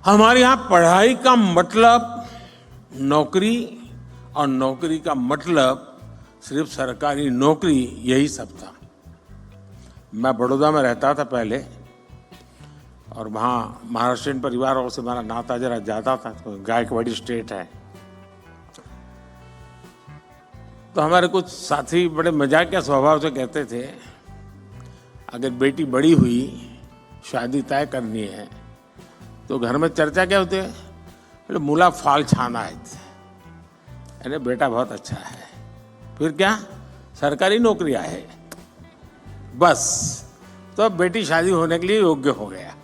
हमारे यहाँ पढ़ाई का मतलब नौकरी और नौकरी का मतलब सिर्फ सरकारी नौकरी, यही सब था। मैं बड़ौदा में रहता था पहले और वहाँ महाराष्ट्रियन परिवारों से हमारा नाता जरा ज़्यादा था, तो गायकवाड़ी स्टेट है। तो हमारे कुछ साथी बड़े मजाक के स्वभाव से कहते थे, अगर बेटी बड़ी हुई, शादी तय करनी है, तो घर में चर्चा क्या होती है? बोले मूला फाल छाना है, अरे बेटा बहुत अच्छा है, फिर क्या सरकारी नौकरियां है, बस। तो अब बेटी शादी होने के लिए योग्य हो गया।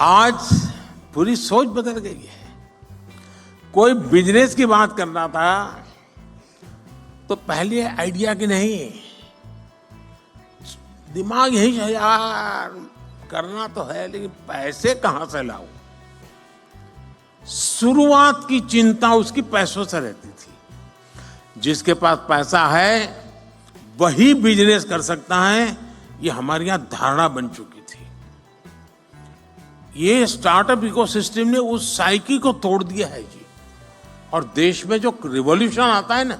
आज पूरी सोच बदल गई है। कोई बिजनेस की बात करना था तो पहले आइडिया की नहीं, दिमाग यही है यार, करना तो है लेकिन पैसे कहां से लाऊं। शुरुआत की चिंता उसकी पैसों से रहती थी। जिसके पास पैसा है वही बिजनेस कर सकता है, ये हमारे यहां धारणा बन चुकी थी। ये स्टार्टअप इकोसिस्टम ने उस साइकिल को तोड़ दिया है जी। और देश में जो रिवॉल्यूशन आता है ना,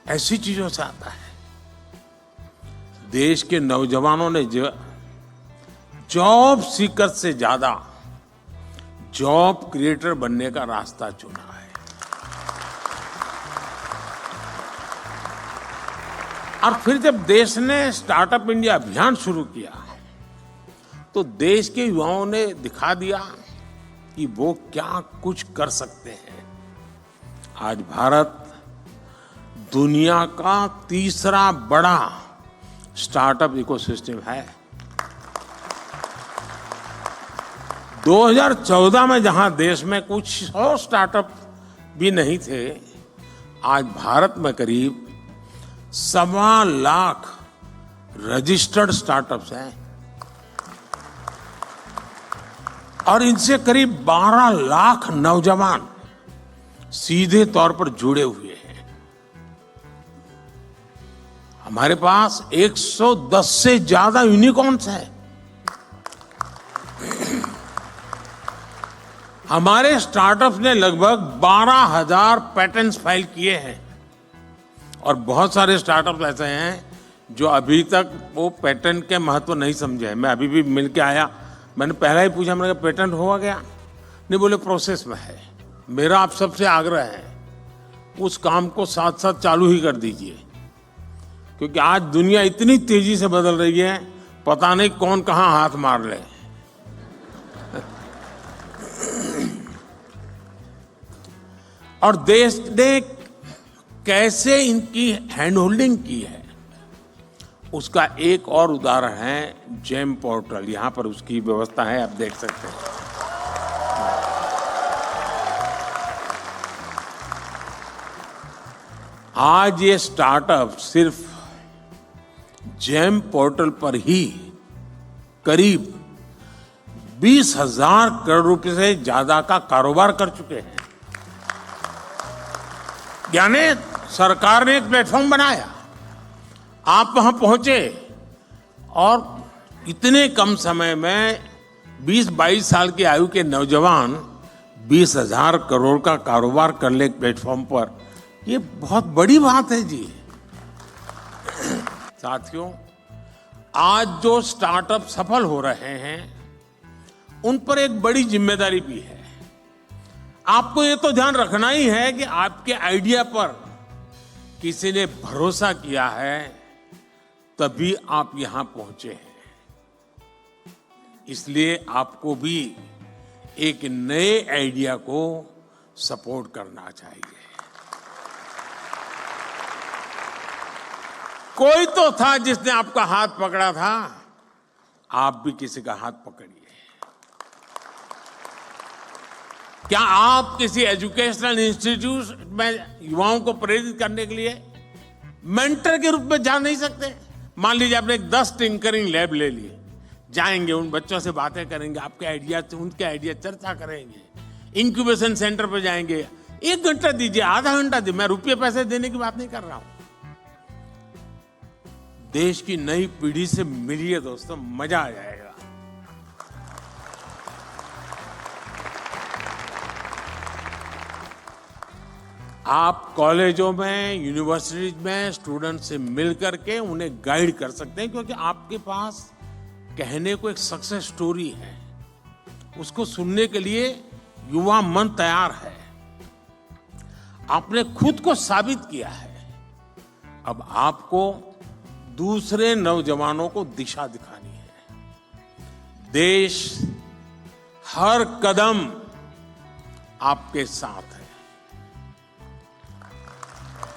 ऐसी चीजों से आता है। देश के नौजवानों ने जो जॉब सीकर से ज्यादा जॉब क्रिएटर बनने का रास्ता चुना है। और फिर जब देश ने स्टार्टअप इंडिया अभियान शुरू किया तो देश के युवाओं ने दिखा दिया कि वो क्या कुछ कर सकते हैं। आज भारत दुनिया का तीसरा बड़ा स्टार्टअप इकोसिस्टम है। 2014 में जहां देश में कुछ 100 स्टार्टअप भी नहीं थे, आज भारत में करीब 1.25 लाख रजिस्टर्ड स्टार्टअप्स हैं और इनसे करीब 12 लाख नौजवान सीधे तौर पर जुड़े हुए हैं। हमारे पास 110 से ज्यादा यूनिकॉर्न्स हैं। हमारे स्टार्टअप्स ने लगभग 12,000 पैटेंट्स फाइल किए हैं और बहुत सारे स्टार्टअप्स ऐसे हैं जो अभी तक वो पेटेंट के महत्व नहीं समझे हैं। मैं अभी भी मिल के आया, मैंने पहला ही पूछा, मैंने कहा पेटेंट हुआ गया? नहीं, बोले प्रोसेस में है। मेरा आप सबसे आग्रह है, उस काम को साथ साथ चालू ही कर दीजिए, क्योंकि आज दुनिया इतनी तेजी से बदल रही है, पता नहीं कौन कहां हाथ मार ले। और देश ने कैसे इनकी हैंड होल्डिंग की है, उसका एक और उदाहरण है जेम पोर्टल। यहां पर उसकी व्यवस्था है, आप देख सकते हैं। आज ये स्टार्टअप सिर्फ जेम पोर्टल पर ही करीब 20,000 करोड़ रुपए से ज्यादा का कारोबार कर चुके हैं। यानी सरकार ने एक प्लेटफॉर्म बनाया, आप वहां पहुंचे और इतने कम समय में 20-22 साल की आयु के नौजवान 20,000 करोड़ का कारोबार कर ले प्लेटफॉर्म पर, ये बहुत बड़ी बात है जी। साथियों, आज जो स्टार्टअप सफल हो रहे हैं उन पर एक बड़ी जिम्मेदारी भी है। आपको ये तो ध्यान रखना ही है कि आपके आइडिया पर किसी ने भरोसा किया है, तभी आप यहां पहुंचे हैं। इसलिए आपको भी एक नए आइडिया को सपोर्ट करना चाहिए। कोई तो था जिसने आपका हाथ पकड़ा था, आप भी किसी का हाथ पकड़िए। क्या आप किसी एजुकेशनल इंस्टीट्यूट में युवाओं को प्रेरित करने के लिए मेंटर के रूप में जा नहीं सकते? मान लीजिए आपने 10 टिंकरिंग लैब ले लिए, जाएंगे उन बच्चों से बातें करेंगे, आपके आइडिया से उनके आइडिया चर्चा करेंगे, इंक्यूबेशन सेंटर पर जाएंगे, 1 घंटा दीजिए, आधा घंटा दीजिए, मैं रुपये पैसे देने की बात नहीं कर रहा हूं। देश की नई पीढ़ी से मिलिए दोस्तों, मजा आ जाएगा। आप कॉलेजों में, यूनिवर्सिटीज में स्टूडेंट से मिल करके उन्हें गाइड कर सकते हैं, क्योंकि आपके पास कहने को एक सक्सेस स्टोरी है, उसको सुनने के लिए युवा मन तैयार है। आपने खुद को साबित किया है, अब आपको दूसरे नौजवानों को दिशा दिखानी है। देश हर कदम आपके साथ है।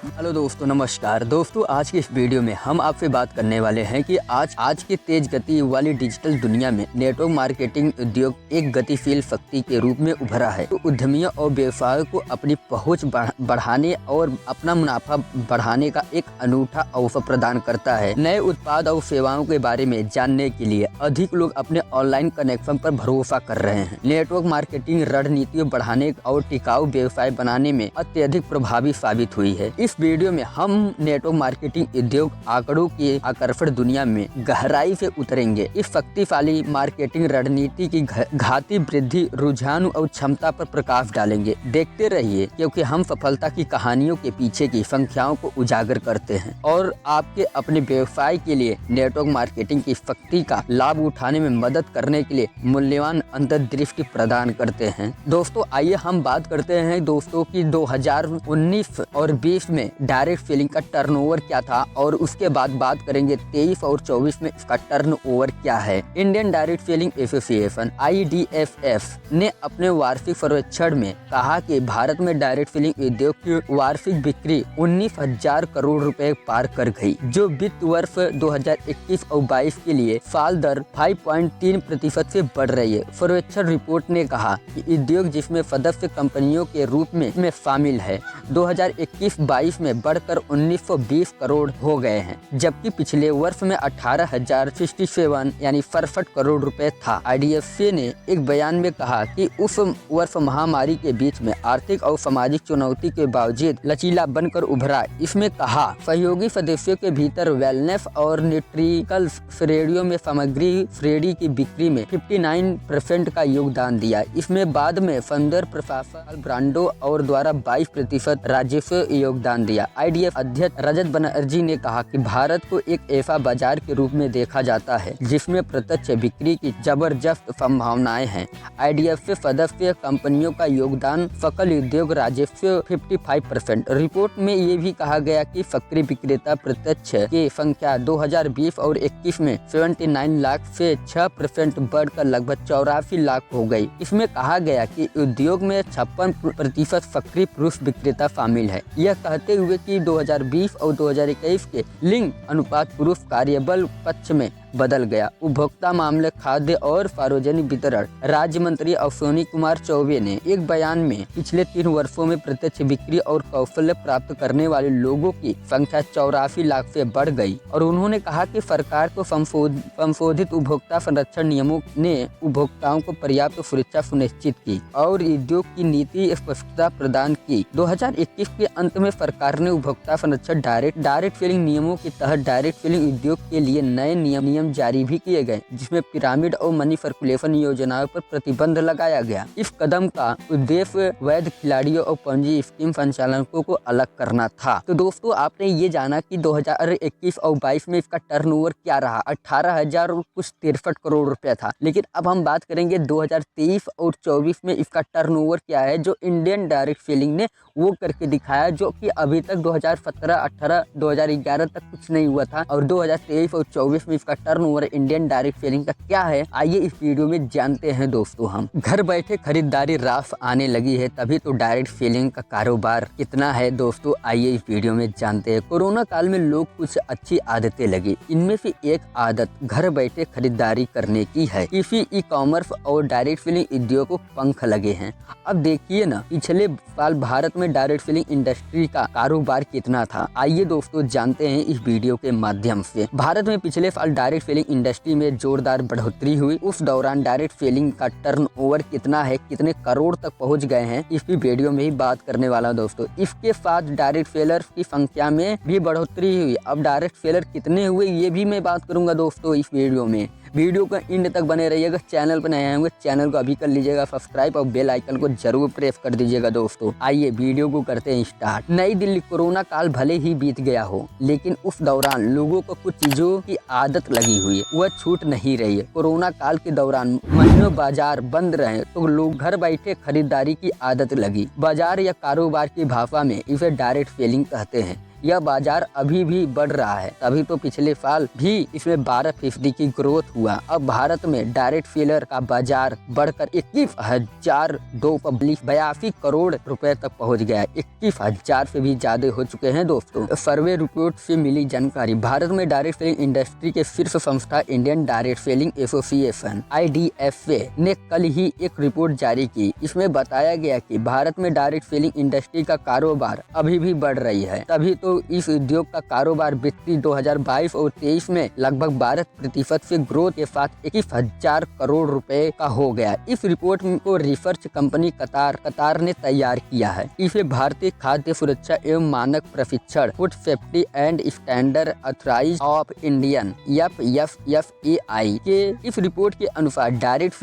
हेलो दोस्तों, नमस्कार दोस्तों। आज की इस वीडियो में हम आपसे बात करने वाले हैं कि आज की तेज गति वाली डिजिटल दुनिया में नेटवर्क मार्केटिंग उद्योग एक गतिशील शक्ति के रूप में उभरा है। तो उद्यमियों और व्यवसायों को अपनी पहुंच बढ़ाने और अपना मुनाफा बढ़ाने का एक अनूठा अवसर प्रदान करता है। नए उत्पाद और सेवाओं के बारे में जानने के लिए अधिक लोग अपने ऑनलाइन कनेक्शन पर भरोसा कर रहे हैं। नेटवर्क मार्केटिंग रणनीतियों बढ़ाने और टिकाऊ व्यवसाय बनाने में अत्यधिक प्रभावी साबित हुई है। इस वीडियो में हम नेटवर्क मार्केटिंग उद्योग आंकड़ों की आकर्षण दुनिया में गहराई से उतरेंगे। इस शक्तिशाली मार्केटिंग रणनीति की घाती वृद्धि, रुझान और क्षमता पर प्रकाश डालेंगे। देखते रहिए, क्योंकि हम सफलता की कहानियों के पीछे की संख्याओं को उजागर करते हैं और आपके अपने व्यवसाय के लिए नेटवर्क मार्केटिंग की शक्ति का लाभ उठाने में मदद करने के लिए मूल्यवान अंतर्दृष्टि प्रदान करते हैं। दोस्तों, आइए हम बात करते हैं दोस्तों की 2019 और 20 में डायरेक्ट सेलिंग का टर्नओवर क्या था, और उसके बाद बात करेंगे 23 और 24 में इसका टर्नओवर क्या है। Indian direct selling association IDFF ने अपने वार्षिक सर्वेक्षण में कहा कि भारत में डायरेक्ट सेलिंग उद्योग की वार्षिक बिक्री 19,000 करोड़ रुपए पार कर गई, जो वित्त वर्ष 2021 और 22 के लिए साल दर 5.3% से बढ़ रही है। सर्वेक्षण रिपोर्ट ने कहा कि उद्योग जिसमें सदस्य कंपनियों के रूप में शामिल है 2021-22 में बढ़कर 1920 करोड़ हो गए हैं, जबकि पिछले वर्ष में 18,067 यानी 67 करोड़ रुपए था। IDFC ने एक बयान में कहा कि उस वर्ष महामारी के बीच में आर्थिक और सामाजिक चुनौती के बावजूद लचीला बनकर उभरा। इसमें कहा सहयोगी सदस्यों के भीतर वेलनेस और न्यूट्रिकल श्रेणियों में सामग्री श्रेणी की बिक्री में 59% का योगदान दिया। इसमें बाद में सौंदर्य प्रशासन ब्रांडों और द्वारा 22% राजस्व योगदान दिया। IDF अध्यक्ष रजत बनर्जी ने कहा कि भारत को एक ऐसा बाजार के रूप में देखा जाता है जिसमें प्रत्यक्ष बिक्री की जबरदस्त संभावनाएं हैं। IDF से सदस्य कंपनियों का योगदान सकल उद्योग राजस्व 55%। रिपोर्ट में ये भी कहा गया कि सक्रिय विक्रेता प्रत्यक्ष की संख्या 2020 और 21 में 79 लाख से 6% बढ़कर लगभग 84 लाख हो गई। इसमें कहा गया कि उद्योग में 56% सक्रिय पुरुष विक्रेता शामिल है। यह कहते हुए कि 2020 और 2021 के लिंग अनुपात पुरुष कार्यबल पक्ष में बदल गया। उपभोक्ता मामले, खाद्य और सार्वजनिक वितरण राज्य मंत्री अश्विनी कुमार चौबे ने एक बयान में पिछले 3 वर्षों में प्रत्यक्ष बिक्री और कौशल्य प्राप्त करने वाले लोगों की संख्या 84 लाख से बढ़ गई, और उन्होंने कहा कि सरकार को संशोधित उपभोक्ता संरक्षण नियमों ने उपभोक्ताओं को पर्याप्त सुरक्षा सुनिश्चित की और उद्योग की नीति स्पष्टता प्रदान की। 2021 के अंत में सरकार ने उपभोक्ता संरक्षण डायरेक्ट सेलिंग नियमों के तहत डायरेक्ट सेलिंग उद्योग के लिए नए नियम जारी भी किए गए, जिसमें पिरामिड और मनी सर्कुलेशन योजनाओं पर प्रतिबंध लगाया गया। इस कदम का उद्देश्य वैध खिलाड़ियों और पंजी स्कीम संचालकों को अलग करना था। तो दोस्तों, आपने ये जाना कि 2021 और 22 में इसका टर्नओवर क्या रहा। 18,063 करोड़ रुपया था। लेकिन अब हम बात करेंगे 2023 और 24 में इसका टर्नओवर क्या है, जो इंडियन डायरेक्ट सेलिंग ने वो करके दिखाया, जो कि अभी तक 2017, 18, 2011 तक कुछ नहीं हुआ था। और 2023 और 24 में इसका टर्नओवर इंडियन डायरेक्ट सेलिंग का क्या है, आइए इस वीडियो में जानते हैं। दोस्तों, हम घर बैठे खरीदारी रास आने लगी है, तभी तो डायरेक्ट सेलिंग का कारोबार कितना है। दोस्तों, आइए इस वीडियो में जानते हैं। कोरोना काल में लोग कुछ अच्छी आदतें लगी। इनमें से एक आदत घर बैठे खरीदारी करने की है। इसी ई-कॉमर्स और डायरेक्ट सेलिंग उद्योग को पंख लगे हैं। अब देखिए ना, पिछले साल भारत में डायरेक्ट सेलिंग इंडस्ट्री का कारोबार कितना था। आइए दोस्तों जानते हैं इस वीडियो के माध्यम से। भारत में पिछले साल डायरेक्ट सेलिंग इंडस्ट्री में जोरदार बढ़ोतरी हुई। उस दौरान डायरेक्ट सेलिंग का टर्नओवर कितना है, कितने करोड़ तक पहुंच गए हैं, इसी वीडियो में ही बात करने वाला हूं दोस्तों। इसके साथ डायरेक्ट सेलर की संख्या में भी बढ़ोतरी हुई। अब डायरेक्ट सेलर कितने हुए ये भी मैं बात करूंगा दोस्तों इस वीडियो में। वीडियो को एंड तक बने रहिएगा। चैनल पर नए होंगे चैनल को अभी कर लीजिएगा सब्सक्राइब और बेल आइकन को जरूर प्रेस कर दीजिएगा। दोस्तों आइए वीडियो को करते हैं स्टार्ट। नई दिल्ली कोरोना काल भले ही बीत गया हो, लेकिन उस दौरान लोगों को कुछ चीजों की आदत लगी हुई है, वह छूट नहीं रही है। कोरोना काल के दौरान महीनों बाजार बंद रहे तो लोग घर बैठे खरीदारी की आदत लगी। बाजार या कारोबार की भाषा में इसे डायरेक्ट सेलिंग कहते हैं। यह बाजार अभी भी बढ़ रहा है, तभी तो पिछले साल भी इसमें 12% की ग्रोथ हुआ। अब भारत में डायरेक्ट सेलर का बाजार बढ़कर 21,282 करोड़ रुपए तक पहुंच गया है। 21,000 से भी ज्यादा हो चुके हैं। दोस्तों सर्वे रिपोर्ट से मिली जानकारी, भारत में डायरेक्ट सेलिंग इंडस्ट्री के शीर्ष संस्था Indian direct selling association IDFA ने कल ही एक रिपोर्ट जारी की। इसमें बताया गया कि भारत में डायरेक्ट सेलिंग इंडस्ट्री का कारोबार अभी भी बढ़ रही है, तभी तो इस उद्योग का कारोबार वित्तीय 2022 और 23 में लगभग 12% से ग्रोथ के साथ 21,000 करोड़ रुपए का हो गया। इस रिपोर्ट को रिसर्च कंपनी कतार ने तैयार किया है। इसे भारतीय खाद्य सुरक्षा एवं मानक प्रशिक्षण food safety and standard authority of Indian FSSAI के इस रिपोर्ट के अनुसार डायरेक्ट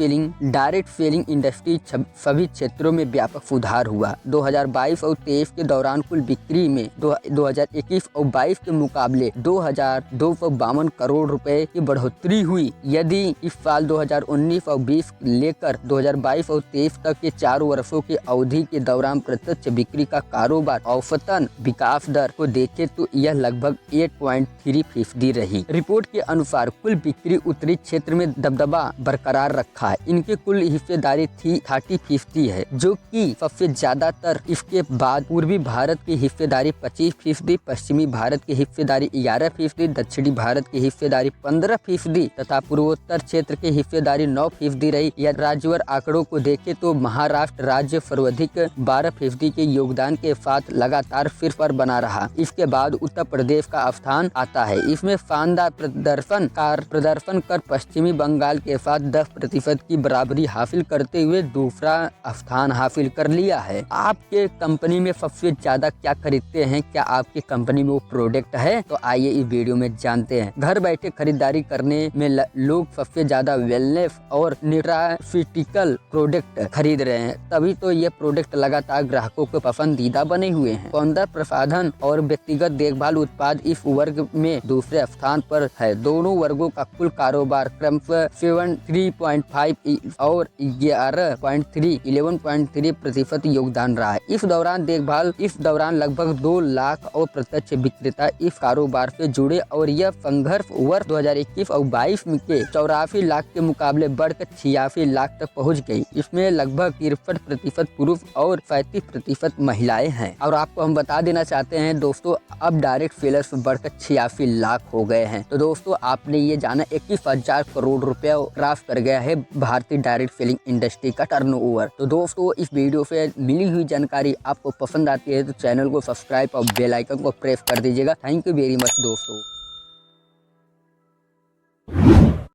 सेलिंग इंडस्ट्री सभी क्षेत्रों में व्यापक सुधार हुआ। 2022 और 23 के दौरान कुल बिक्री में 2021 और 22 के मुकाबले 2,252 करोड़ रुपए की बढ़ोतरी हुई। यदि इस साल 2019 और 20 लेकर 2022 और 23 तक के 4 वर्षों की अवधि के दौरान प्रत्यक्ष बिक्री का कारोबार औसतन विकास दर को देखें तो यह लगभग 8.3% रही। रिपोर्ट के अनुसार कुल बिक्री उत्तरी क्षेत्र में दबदबा बरकरार रखा है। इनकी कुल हिस्सेदारी 30% है, जो कि सबसे ज्यादातर। इसके बाद पूर्वी भारत की हिस्सेदारी 25%, पश्चिमी भारत की हिस्सेदारी 11%, दक्षिणी भारत की हिस्सेदारी 15% तथा पूर्वोत्तर क्षेत्र की हिस्सेदारी 9% रही। यदि राज्यवार आंकड़ों को देखें तो महाराष्ट्र राज्य सर्वाधिक 12% के योगदान के साथ लगातार शीर्ष पर बना रहा। इसके बाद उत्तर प्रदेश का स्थान आता है। इसमें शानदार प्रदर्शन कर पश्चिमी बंगाल के साथ 10% की बराबरी हासिल करते हुए दूसरा स्थान हासिल कर लिया है। आपके कंपनी में सबसे ज्यादा क्या खरीदते हैं? क्या आपकी कंपनी में वो प्रोडक्ट है? तो आइए इस वीडियो में जानते हैं। घर बैठे खरीदारी करने में लोग सबसे ज्यादा वेलनेस और न्यूट्रास्यूटिकल प्रोडक्ट खरीद रहे हैं, तभी तो ये प्रोडक्ट लगातार ग्राहकों के पसंदीदा बने हुए हैं। सौंदर्य प्रसाधन और व्यक्तिगत देखभाल उत्पाद इस वर्ग में दूसरे स्थान पर है। दोनों वर्गों का कुल कारोबार क्रमशः 73.5 और 11.3% योगदान रहा है। इस दौरान लगभग 2 लाख और प्रत्यक्ष विक्रेता इस कारोबार से जुड़े और यह संघर्ष वर्ष 2021 और 22 में के 84 लाख के मुकाबले बढ़कर 86 लाख तक पहुंच गई। इसमें लगभग 63% पुरुष और 35% महिलाएं हैं। और आपको हम बता देना चाहते हैं दोस्तों, अब डायरेक्ट सेलर्स बढ़कर 86 लाख हो गए हैं। तो दोस्तों आपने ये जाना 21,000 करोड़ रुपए क्रॉस कर गया है भारतीय डायरेक्ट सेलिंग इंडस्ट्री का टर्नओवर। तो दोस्तों इस वीडियो से मिली हुई जानकारी आपको पसंद आती है तो चैनल को सब्सक्राइब और बेल आइकन को प्रेस कर दीजिएगा। थैंक यू वेरी मच दोस्तों।